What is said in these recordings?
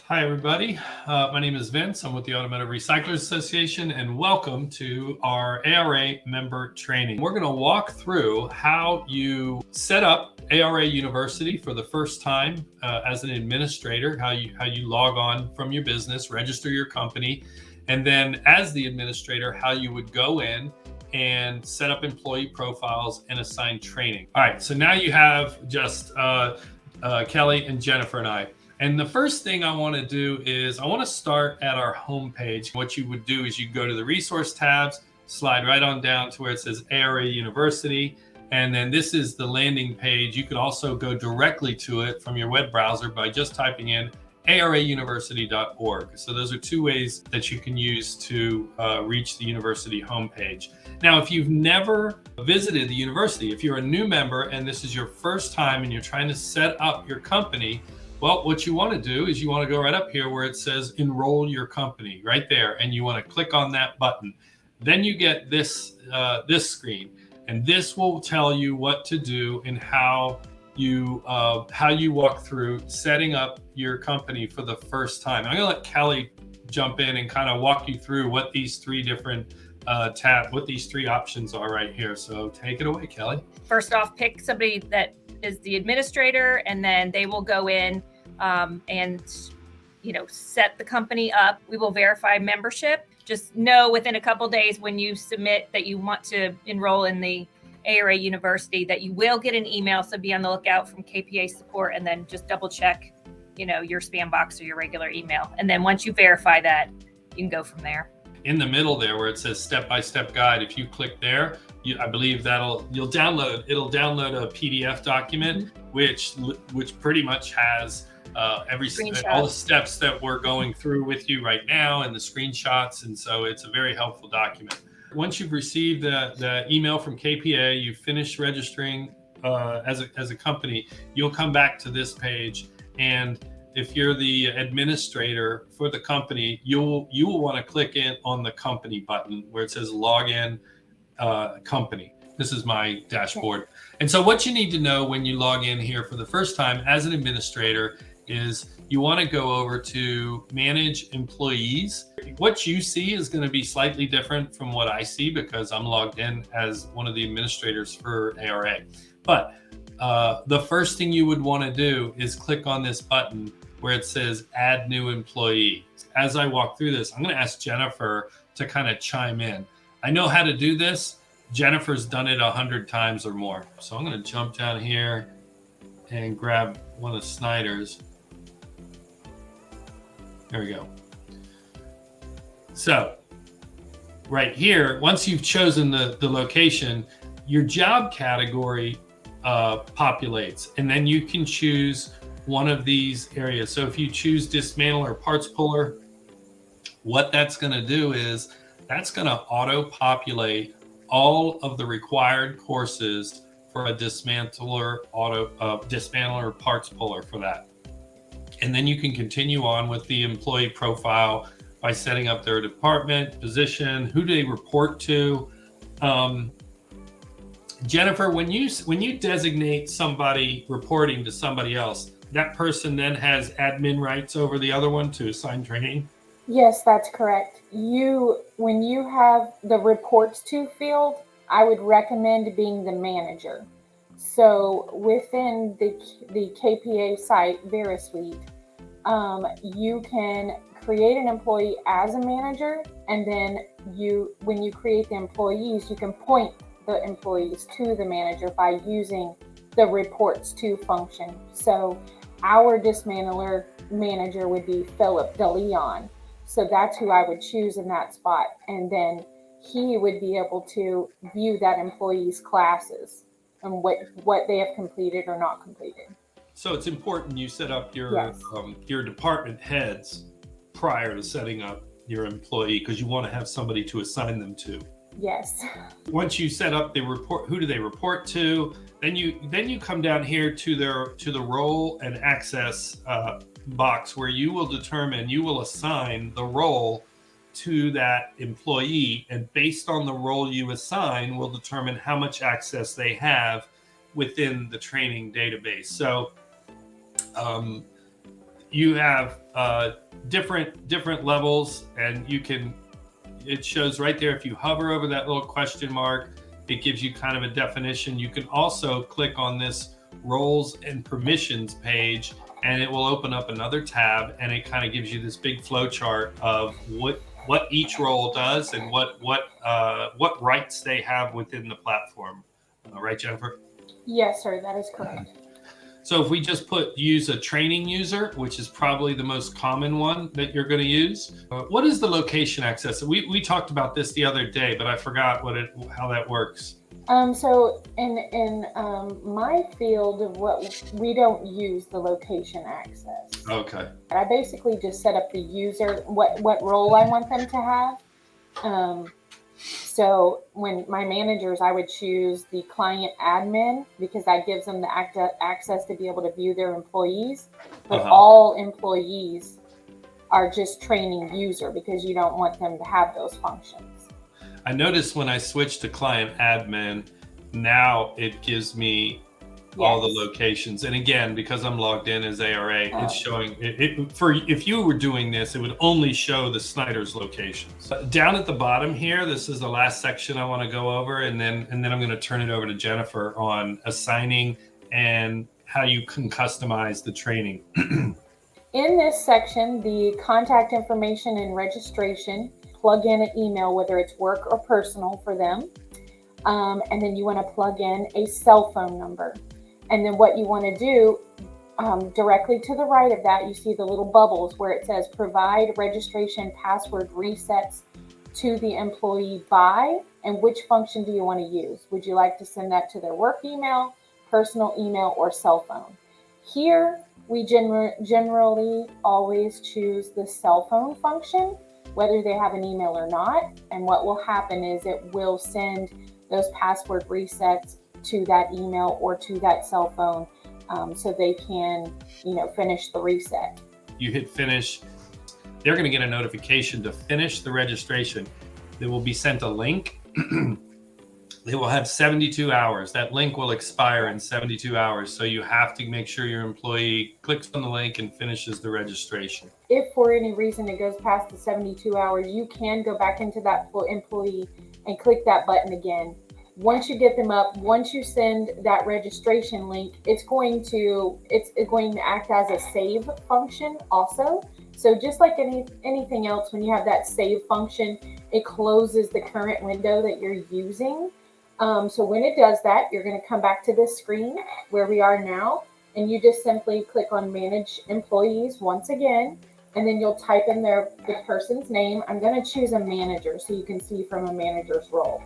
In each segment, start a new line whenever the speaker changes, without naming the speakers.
Hi, everybody. My name is Vince. I'm with the Automotive Recyclers Association, and welcome to our ARA Member Training. We're going to walk through how you set up ARA University for the first time as an administrator, how you log on from your business, register your company, and then as the administrator, how you would go in and set up employee profiles and assign training. All right, so now you have just Kelly and Jennifer and I. And the first thing I want to do is I want to start at our homepage. What you would do is you go to the resource tabs, slide right on down to where it says ARA University. And then this is the landing page. You could also go directly to it from your web browser by just typing in arauniversity.org. So those are two ways that you can use to reach the university homepage. Now, if you've never visited the university, if you're a new member and this is your first time and you're trying to set up your company, well, what you want to do is you want to go right up here where it says enroll your company right there, and you want to click on that button. Then you get this screen, and this will tell you what to do and how you walk through setting up your company for the first time. I'm going to let Kelly jump in and kind of walk you through what these three different what these three options are right here. So take it away, Kelly.
First off, pick somebody that is the administrator, and then they will go in and set the company up. We will verify membership. Just know within a couple days when you submit that you want to enroll in the ARA University that you will get an email. So be on the lookout from KPA support, and then just double check, your spam box or your regular email. And then once you verify that, you can go from there.
In the middle there where it says step-by-step guide, if you click there, I believe it'll download a PDF document, which pretty much has all the steps that we're going through with you right now and the screenshots. And so it's a very helpful document. Once you've received the email from KPA, you finish registering as a company, you'll come back to this page. And if you're the administrator for the company, you will want to click in on the company button where it says login company. This is my dashboard. And so what you need to know when you log in here for the first time as an administrator is you want to go over to manage employees. What you see is going to be slightly different from what I see because I'm logged in as one of the administrators for ARA. But the first thing you would want to do is click on this button where it says add new employee. As I walk through this, I'm going to ask Jennifer to kind of chime in. I know how to do this. Jennifer's done it 100 times or more. So I'm going to jump down here and grab one of Snyder's. There we go. So right here, once you've chosen the location, your job category populates, and then you can choose one of these areas. So if you choose dismantle or parts puller, what that's going to do is that's going to auto-populate all of the required courses for a dismantler, dismantler, parts puller for that. And then you can continue on with the employee profile by setting up their department, position, who do they report to. Jennifer, when you designate somebody reporting to somebody else, that person then has admin rights over the other one to assign training?
Yes, that's correct. When you have the reports to field, I would recommend being the manager. So within the KPA site, VeriSuite, you can create an employee as a manager, and then when you create the employees, you can point the employees to the manager by using the reports to function. So our dismantler manager would be Philip DeLeon. So that's who I would choose in that spot. And then he would be able to view that employee's classes and what they have completed or not completed.
So it's important you set up your department heads prior to setting up your employee, because you want to have somebody to assign them to.
Yes.
Once you set up the report, who do they report to? Then you come down here to the role and access box where you will assign the role to that employee, and based on the role you assign will determine how much access they have within the training database. So you have different levels, and it shows right there. If you hover over that little question mark, it gives you kind of a definition. You can also click on this roles and permissions page, and it will open up another tab, and it kind of gives you this big flow chart of what each role does and what rights they have within the platform. Right, Jennifer?
Yes, sir, that is correct.
So if we just use a training user, which is probably the most common one that you're going to use, what is the location access? We talked about this the other day, but I forgot how that works.
So in my field, we don't use the location access.
Okay.
I basically just set up the user, what role I want them to have. So when my managers, I would choose the client admin because that gives them the access to be able to view their employees. But all employees are just training user because you don't want them to have those functions.
I noticed when I switched to client admin, now it gives me all the locations. And again, because I'm logged in as ARA, it's showing if you were doing this, it would only show the Snyder's locations. Down at the bottom here, this is the last section I want to go over, and then I'm going to turn it over to Jennifer on assigning and how you can customize the training.
In this section, the contact information and registration, plug in an email, whether it's work or personal for them. And then you want to plug in a cell phone number. And then what you want to do, directly to the right of that, you see the little bubbles where it says provide registration password resets to the employee by, and which function do you want to use? Would you like to send that to their work email, personal email, or cell phone? Here, we generally always choose the cell phone function, whether they have an email or not. And what will happen is it will send those password resets to that email or to that cell phone, so they can, finish the reset. You
hit finish. They're going to get a notification to finish the registration. They will be sent a link. They will have 72 hours. That link will expire in 72 hours. So you have to make sure your employee clicks on the link and finishes the registration. If for any reason it goes past the 72 hours, you can go back into that employee and click that button again. Once you get them up, once you send that registration link, it's going to act as a save function also. So just like anything else, when you have that save function, it closes the current window that you're using. So when it does that, you're going to come back to this screen where we are now, and you just simply click on Manage Employees once again, and then you'll type in the person's name. I'm going to choose a manager so you can see from a manager's role.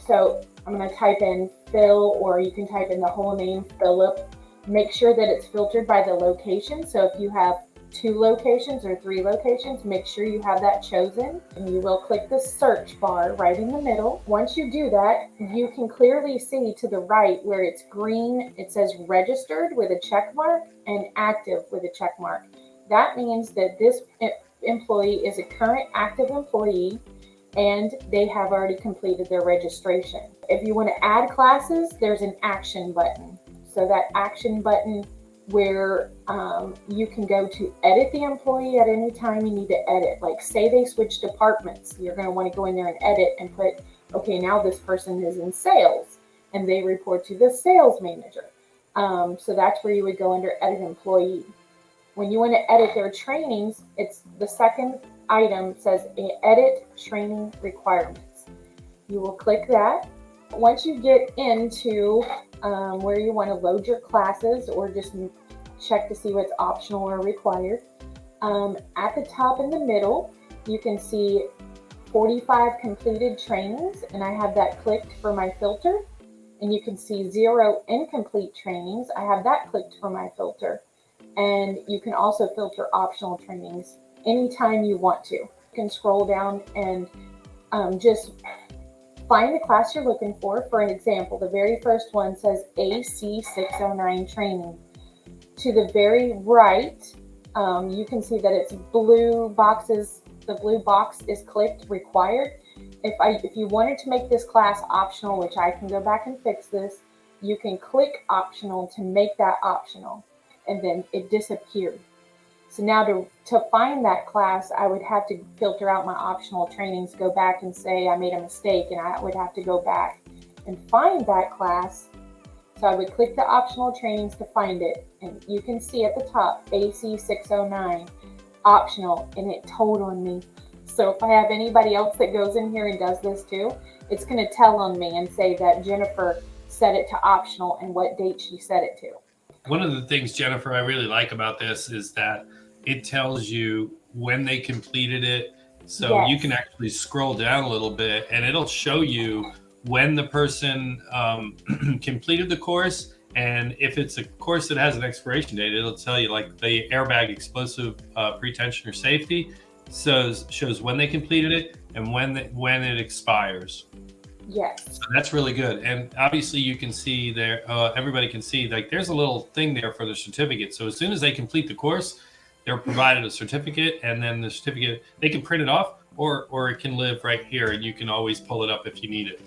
So I'm going to type in Phil, or you can type in the whole name, Philip. Make sure that it's filtered by the location. So if you have 2 locations or 3 locations, make sure you have that chosen, and you will click the search bar right in the middle. Once you do that, you can clearly see to the right where it's green, it says registered with a check mark and active with a check mark. That means that this employee is a current active employee and they have already completed their registration. If you want to add classes, there's an action button. So that action button where you can go to edit the employee at any time you need to edit. Like say they switch departments, you're going to want to go in there and edit and put, okay, now this person is in sales and they report to the sales manager. So that's where you would go under edit employee. When you want to edit their trainings, it's the second item says edit training requirements. You will click that. Once you get into where you want to load your classes or just check to see what's optional or required, at the top in the middle, you can see 45 completed trainings, and I have that clicked for my filter. And you can see 0 incomplete trainings. I have that clicked for my filter. And you can also filter optional trainings anytime you want to. You can scroll down and just find the class you're looking for. For an example, the very first one says AC 609 training. To the very right, you can see that it's blue boxes. The blue box is clicked required. If you wanted to make this class optional, which I can go back and fix this, you can click optional to make that optional, and then it disappeared.
So now to find that class, I would have to filter out my optional trainings, go back and say I made a mistake, and I would have to go back and find that class. So I would click the optional trainings to find it, and you can see at the top, AC 609, optional, and it told on me. So if I have anybody else that goes in here and does this too, it's going to tell on me and say that Jennifer set it to optional and what date she set it to.
One of the things, Jennifer, I really like about this is that it tells you when they completed it. So
Yes.
you can actually scroll down a little bit and it'll show you when the person completed the course. And if it's a course that has an expiration date, it'll tell you, like the airbag explosive pretension or safety shows when they completed it and when it expires.
Yes.
So that's really good. And obviously you can see there, everybody can see, like there's a little thing there for the certificate. So as soon as they complete the course, they're provided a certificate, and then the certificate, they can print it off or it can live right here, and you can always pull it up if you need it.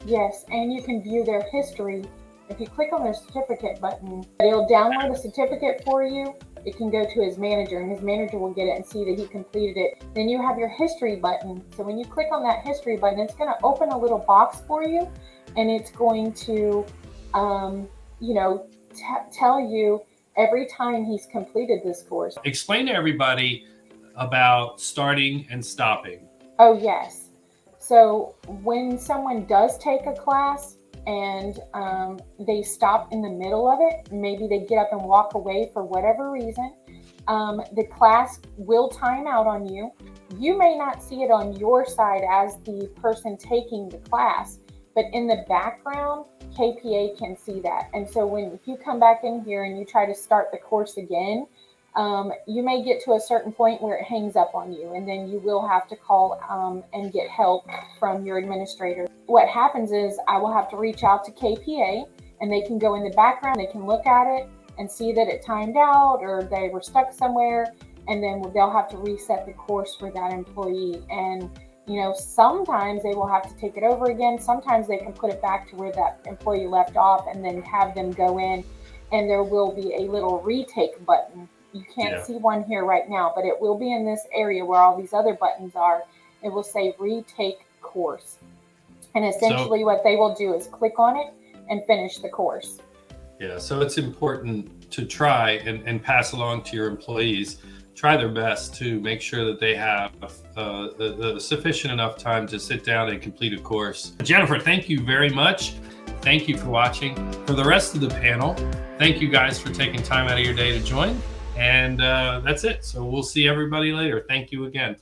Yes, and you can view their history. If you click on their certificate button, it'll download a certificate for you. It can go to his manager, and his manager will get it and see that he completed it. Then you have your history button. So when you click on that history button, it's going to open a little box for you, and it's going to, tell you every time he's completed this course.
Explain to everybody about starting and stopping.
Oh, yes. So when someone does take a class and they stop in the middle of it, maybe they get up and walk away for whatever reason, the class will time out on you. You may not see it on your side as the person taking the class, but in the background, KPA can see that. And so if you come back in here and you try to start the course again, you may get to a certain point where it hangs up on you, and then you will have to call and get help from your administrator. What happens is I will have to reach out to KPA, and they can go in the background, they can look at it and see that it timed out or they were stuck somewhere, and then they'll have to reset the course for that employee. And sometimes they will have to take it over again. Sometimes they can put it back to where that employee left off and then have them go in, and there will be a little retake button. You can't see one here right now, but it will be in this area where all these other buttons are. It will say retake course. And essentially what they will do is click on it and finish the course.
Yeah, so it's important to try and pass along to your employees, try their best to make sure that they have sufficient enough time to sit down and complete a course. Jennifer, thank you very much. Thank you for watching. For the rest of the panel, thank you guys for taking time out of your day to join. And that's it. So we'll see everybody later. Thank you again.